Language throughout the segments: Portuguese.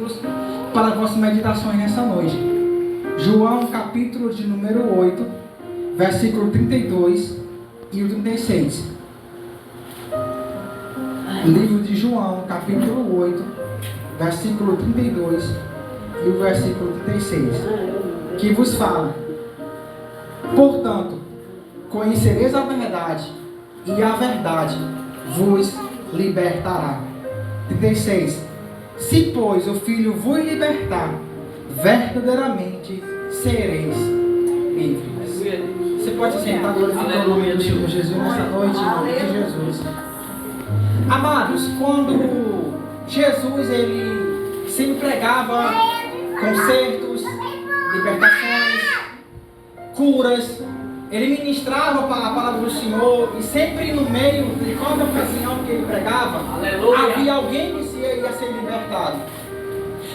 versículos para as vossas meditações nessa noite. João, capítulo de número 8, versículo 32 e o 36. Livro de João, capítulo 8, versículo 32 e o versículo 36. Que vos fala: portanto, conhecereis a verdade, e a verdade vos libertará. 36. Se, pois, o Filho vos libertar, verdadeiramente sereis livres. Você pode se sentar, glorificando o nome do Senhor Jesus nessa noite, em nome de Jesus. Amados, quando Jesus ele sempre pregava concertos, libertações, curas, ele ministrava a palavra do Senhor, e sempre no meio de cada ocasião que ele pregava, havia alguém que ia ser libertado.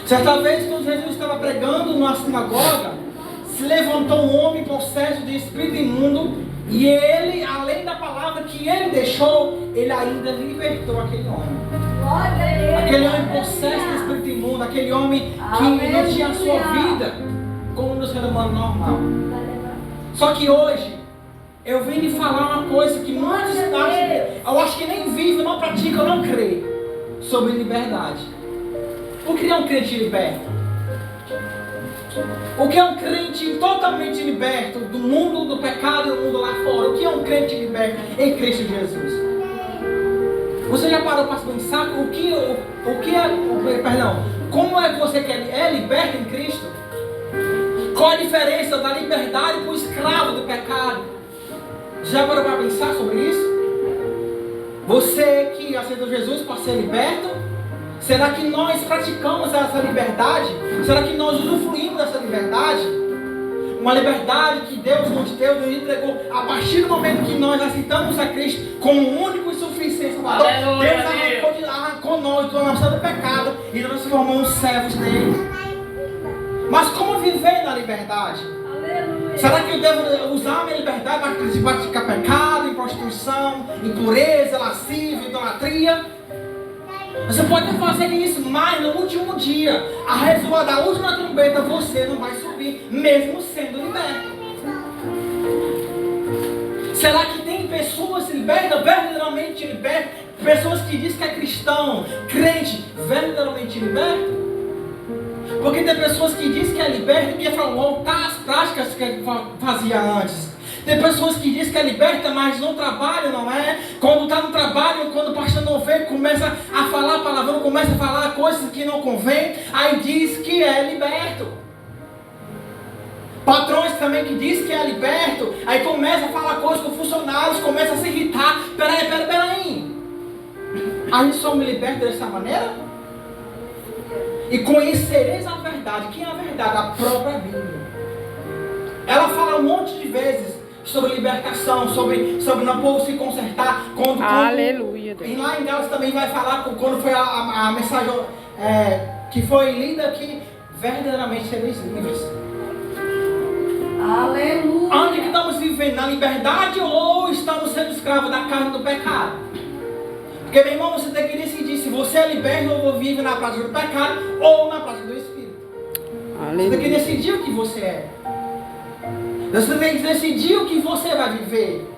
Certa vez, quando Jesus estava pregando numa sinagoga, se levantou um homem possesso de espírito imundo, e ele, além da palavra que ele deixou, ele ainda libertou aquele homem. Aquele homem possesso de espírito imundo, aquele homem que não tinha a sua vida como no ser humano normal. Só que hoje, eu vim lhe falar uma coisa que muitos eu acho que nem vivem, não praticam, não creem, sobre liberdade. O que é um crente liberto? O que é um crente totalmente liberto do mundo do pecado e do mundo lá fora? O que é um crente liberto em Cristo Jesus? Você já parou para pensar como é que você é liberto em Cristo? Qual a diferença da liberdade para o escravo do pecado? Já parou para pensar sobre isso? Você que aceitou Jesus para ser liberto, será que nós praticamos essa liberdade? Será que nós usufruímos dessa liberdade? Uma liberdade que Deus nos deu, nos entregou a partir do momento que nós aceitamos a Cristo como o único e suficiente Salvador. Deus arrancou nós da nossa do pecado e nos transformou servos dele. Mas como viver na liberdade? Será que eu devo usar a minha liberdade para praticar pecado, em prostituição, impureza, lascívia, idolatria? Você pode fazer isso, mas no último dia, a ressoar da última trombeta, você não vai subir, mesmo sendo liberto. Será que tem pessoas libertas, verdadeiramente libertas? Pessoas que dizem que é cristão, crente, verdadeiramente liberto? Porque tem pessoas que dizem que é liberto e quer voltar às práticas que fazia antes. Tem pessoas que dizem que é liberta, mas não trabalha, não é? Quando está no trabalho, quando o pastor não vê, começa a falar palavrão, começa a falar coisas que não convém, aí diz que é liberto. Patrões também que dizem que é liberto, aí começa a falar coisas com funcionários, começa a se irritar. Peraí. A gente somos libertos dessa maneira? E conhecereis a verdade. Quem é a verdade? A própria Bíblia. Ela fala um monte de vezes sobre libertação, sobre não povo se consertar. Aleluia. E lá em Gálatas também vai falar quando foi a mensagem que foi lida aqui, verdadeiramente sereis livres. Aleluia. Onde que estamos vivendo? Na liberdade ou estamos sendo escravos da carne do pecado? Porque, meu irmão, você tem que decidir se você é liberto ou vive na prática do pecado ou na prática do Espírito. Aleluia. Você tem que decidir o que você é. Você tem que decidir o que você vai viver.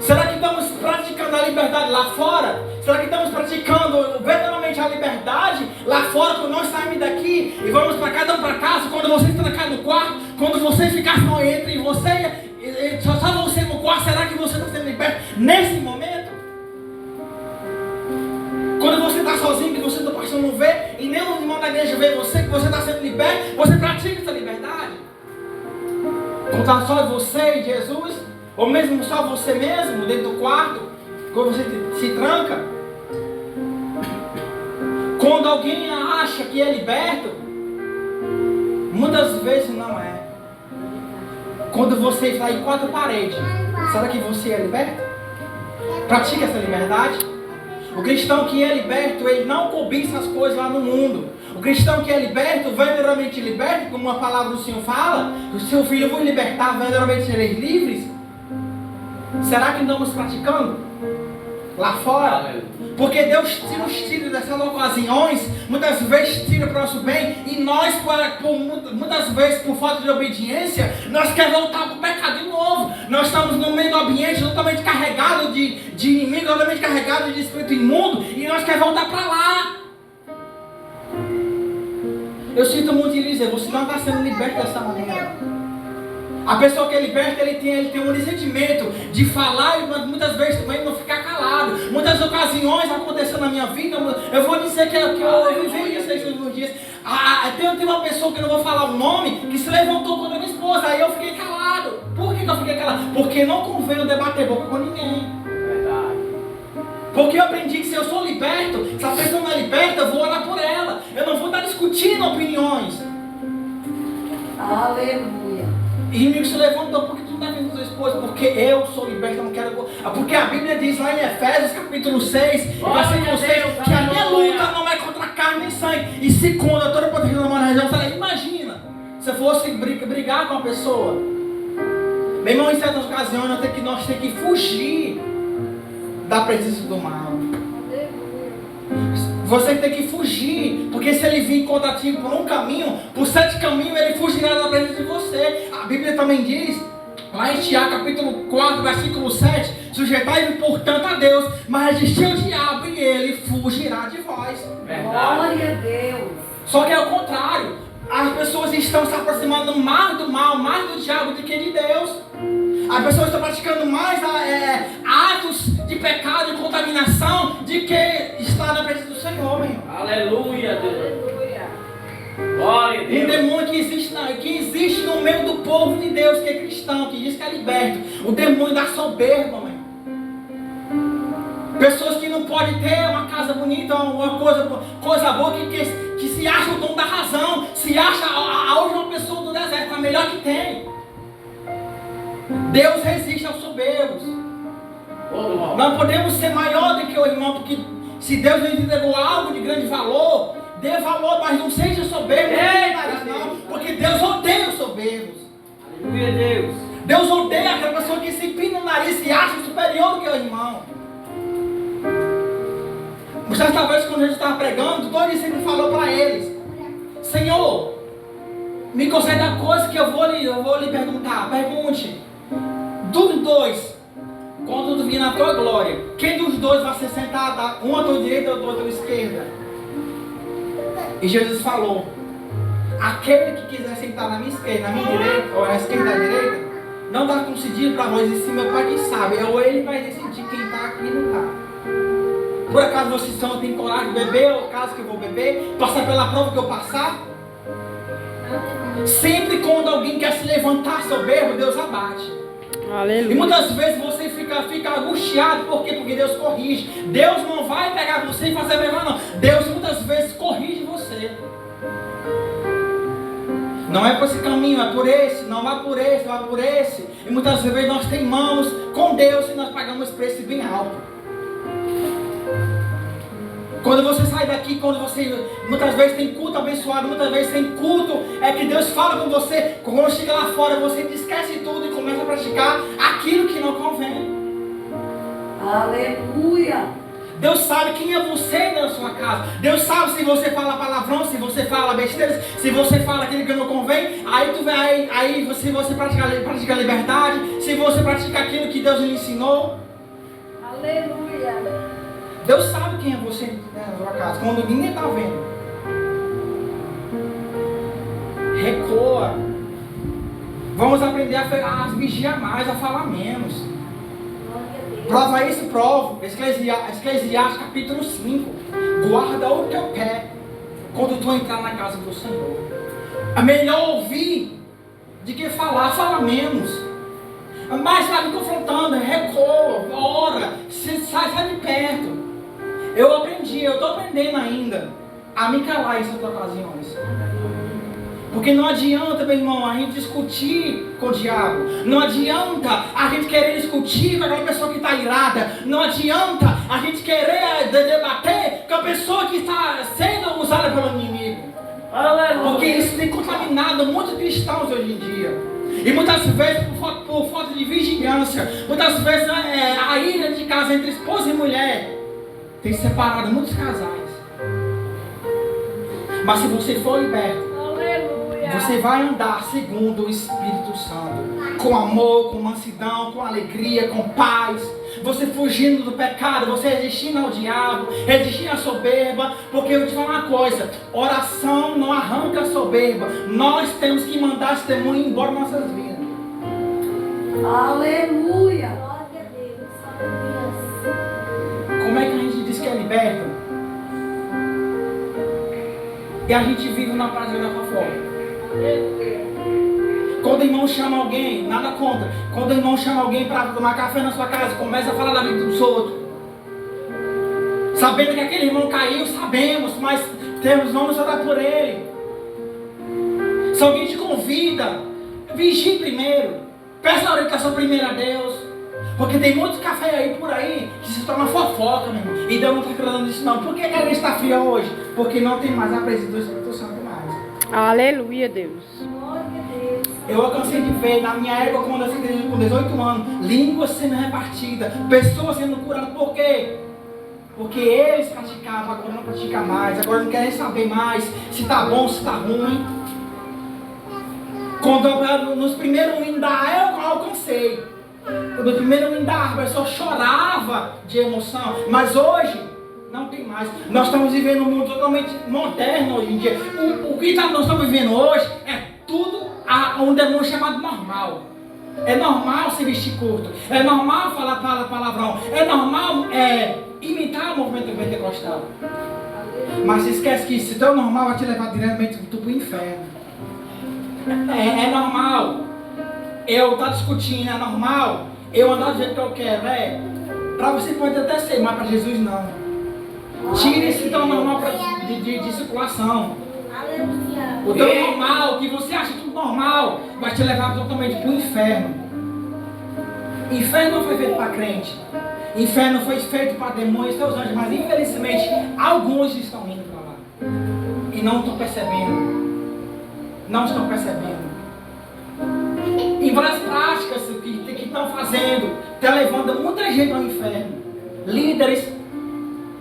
Será que estamos praticando a liberdade lá fora? Será que estamos praticando verdadeiramente a liberdade lá fora? Quando nós saímos daqui e vamos para cada um para casa, quando você está no quarto, quando você ficar só entre você, só você no quarto, será que você está sendo liberto nesse momento? Quando você está sozinho, que você está pastor não vê, e nem o irmão da igreja vê você, que você está sendo liberto, você pratica essa liberdade. Quando está só você e Jesus, ou mesmo só você mesmo, dentro do quarto, quando você se tranca. Quando alguém acha que é liberto, muitas vezes não é. Quando você está em quatro paredes, será que você é liberto? Pratica essa liberdade. O cristão que é liberto, ele não cobiça as coisas lá no mundo. O cristão que é liberto, verdadeiramente liberto, como a palavra do Senhor fala, o seu filho vai libertar, verdadeiramente sereis livres. Será que não estamos praticando lá fora? Porque Deus nos tira dessas ocasiões, muitas vezes nós, muitas vezes, por falta de obediência, nós queremos voltar para o pecado de novo. Nós estamos no meio do ambiente totalmente carregado de inimigo, totalmente carregado de espírito imundo, e nós queremos voltar para lá. Eu sinto muito de dizer, você não está sendo liberto dessa maneira. A pessoa que é liberta, ele tem um ressentimento de falar e muitas vezes também não ficar calado. Muitas ocasiões aconteceu na minha vida, eu vou dizer que eu vivi isso nesses últimos dias. Tem uma pessoa que eu não vou falar o nome, que se levantou contra a minha esposa, aí eu fiquei calado. Por que eu fiquei calado? Porque não convém eu debater boca com ninguém. Porque eu aprendi que se eu sou liberto, se a pessoa não é liberta, eu vou orar por ela. Eu não vou estar discutindo opiniões. Aleluia. E o inimigo se levantou, porque tu não está vendo tua esposa? Porque eu sou liberto, eu não quero... Porque a Bíblia diz lá em Efésios capítulo 6, versículo 6, que a minha luta não é contra carne nem sangue, e se contra toda a potestade da mão região. Imagina, se eu fosse brigar com uma pessoa. Meu irmão, em certas ocasiões nós temos que fugir da presença do mal. Você tem que fugir, porque se ele vir contra ti por um caminho, por 7 caminhos, ele fugirá da presença de você. A Bíblia também diz, lá em Tiago capítulo 4, versículo 7, sujeitai-vos portanto a Deus, mas resistir ao diabo e ele fugirá de vós. Glória a Deus. Só que é o contrário, as pessoas estão se aproximando mais do mal, mais do diabo do que de Deus. As pessoas estão praticando mais atos de pecado e contaminação de que estar na presença do Senhor, meu irmão. Aleluia, Deus. Aleluia. Glória a Deus. Um demônio que existe no meio do povo de Deus, que é cristão, que diz que é liberto. O demônio da soberba, meu irmão. Pessoas que não podem ter uma casa bonita, uma coisa boa, que se acha o dom da razão, se acha a última pessoa do deserto, a melhor que tem. Deus resiste aos soberbos. Não podemos ser maior do que o irmão, porque se Deus nos entregou algo de grande valor, dê valor, mas não seja soberbo. Não, porque Deus odeia os soberbos. Aleluia, Deus. Deus odeia aquela pessoa que se empina no nariz e acha superior do que o irmão. Certa vez, quando Jesus estava pregando, todo ele sempre falou para eles: Senhor, me conceda a coisa que eu vou lhe perguntar. Pergunte. Dos dois, quando tu vir na tua glória, quem dos dois vai ser sentado, um à tua direita ou outro à tua esquerda? E Jesus falou: aquele que quiser sentar na minha esquerda, na minha direita, ou na esquerda da direita, não está concedido para nós, e sim meu Pai que sabe. Ou ele vai decidir quem está aqui e não está. Por acaso vocês não têm coragem de beber, ou caso que eu vou beber, passar pela prova que eu passar? Sempre quando alguém quer se levantar soberbo, Deus abate. Aleluia. E muitas vezes você fica angustiado, por quê? Porque Deus corrige. Deus não vai pegar você e fazer vergonha, não. Deus muitas vezes corrige você. Não é por esse caminho, é por esse, não vai por esse, vai por esse. E muitas vezes nós teimamos com Deus e nós pagamos preço bem alto. Quando você sai daqui, quando você muitas vezes tem culto abençoado, muitas vezes tem culto, é que Deus fala com você. Quando chega lá fora, você esquece tudo e começa a praticar aquilo que não convém. Aleluia. Deus sabe quem é você na sua casa. Deus sabe se você fala palavrão, se você fala besteiras, se você fala aquilo que não convém. Aí você pratica a liberdade, se você pratica aquilo que Deus lhe ensinou. Aleluia. Deus sabe quem é você na sua casa, quando ninguém está vendo. Recoa. Vamos aprender a vigiar mais, a falar menos. Prova isso, prova. Eclesiastes capítulo 5. Guarda o teu pé quando tu entrar na casa do Senhor. É melhor ouvir do que falar, fala menos. Mas está me confrontando, recoa, ora, sai de perto. Eu estou aprendendo ainda a me calar em certas ocasiões. Porque não adianta, meu irmão, a gente discutir com o diabo. Não adianta a gente querer discutir com aquela pessoa que está irada. Não adianta a gente querer debater com a pessoa que está sendo usada pelo inimigo. Porque isso tem contaminado muitos cristãos hoje em dia. E muitas vezes por falta de vigilância, muitas vezes a ira de casa entre esposa e mulher tem separado muitos casais. Mas se você for liberto, Você vai andar segundo o Espírito Santo, com amor, com mansidão, com alegria, com paz. Você fugindo do pecado, você resistindo ao diabo, resistindo à soberba. Porque eu te falo uma coisa: oração não arranca a soberba. Nós temos que mandar esse demônio embora das nossas vidas. Aleluia. Glória a Deus. Aleluia. Como é que a gente diz que é liberto? E a gente vive na prazer da fofoca. Quando o irmão chama alguém, nada contra. Quando o irmão chama alguém para tomar café na sua casa, começa a falar da vida dos outros. Sabendo que aquele irmão caiu, sabemos, mas vamos orar por ele. Se alguém te convida, vigie primeiro. Peça a orientação primeiro a Deus. Porque tem muitos cafés aí por aí que se torna fofoca, meu irmão. E Deus não está acreditando nisso não. Por que a igreja está fria hoje? Porque não tem mais a presença do Espírito Santo mais. Aleluia, Deus. Glória a Deus. Eu cansei de ver, na minha época, quando eu tinha com 18 anos, línguas sendo repartidas, pessoas sendo curadas. Por quê? Porque eles praticavam, agora não praticam mais, agora não querem saber mais se está bom, se está ruim. Quando nos primeiros indar, eu alcancei. No primeiro indar, a pessoa chorava de emoção, mas hoje não tem mais. Nós estamos vivendo um mundo totalmente moderno hoje em dia. O que nós estamos vivendo hoje é tudo um demônio chamado normal. É normal se vestir curto, é normal falar palavrão, é normal imitar o movimento pentecostal. Mas se esquece que se teu normal vai te levar diretamente para o inferno. É normal eu estar discutindo, é normal eu andar do jeito que eu quero, para você pode até ser, mas para Jesus não. Tire esse teu normal de circulação. Aleluia. O teu normal, que você acha tudo normal, vai te levar totalmente para o inferno. Inferno não foi feito para crente. Inferno foi feito para demônios e seus anjos, mas infelizmente alguns estão indo para lá e não estão percebendo. Não estão percebendo. Em várias práticas que estão fazendo, está levando muita gente ao inferno. Líderes,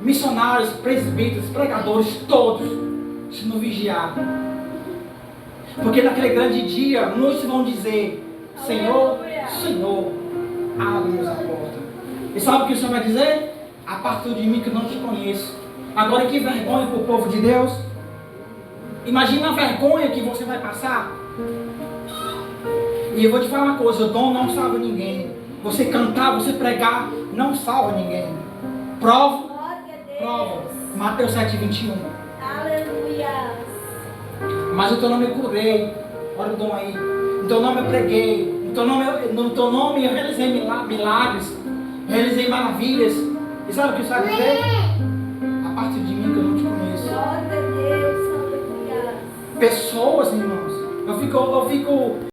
missionários, presbíteros, pregadores, todos, se não vigiar. Porque naquele grande dia, muitos vão dizer: Senhor, Senhor, abre-nos a porta. E sabe o que o Senhor vai dizer? Aparta de mim que eu não te conheço. Agora que vergonha para o povo de Deus. Imagina a vergonha que você vai passar. E eu vou te falar uma coisa: o dom não salva ninguém. Você cantar, você pregar, não salva ninguém. Prova. Mateus 7:21. Aleluia. Mas o teu nome eu curei. Olha o dom aí. No teu nome eu preguei. No teu nome eu realizei milagres. Realizei maravilhas. E sabe o que isso vai dizer? A parte de mim que eu não te conheço. Glória a Deus. Aleluia. Pessoas, irmãos. Eu fico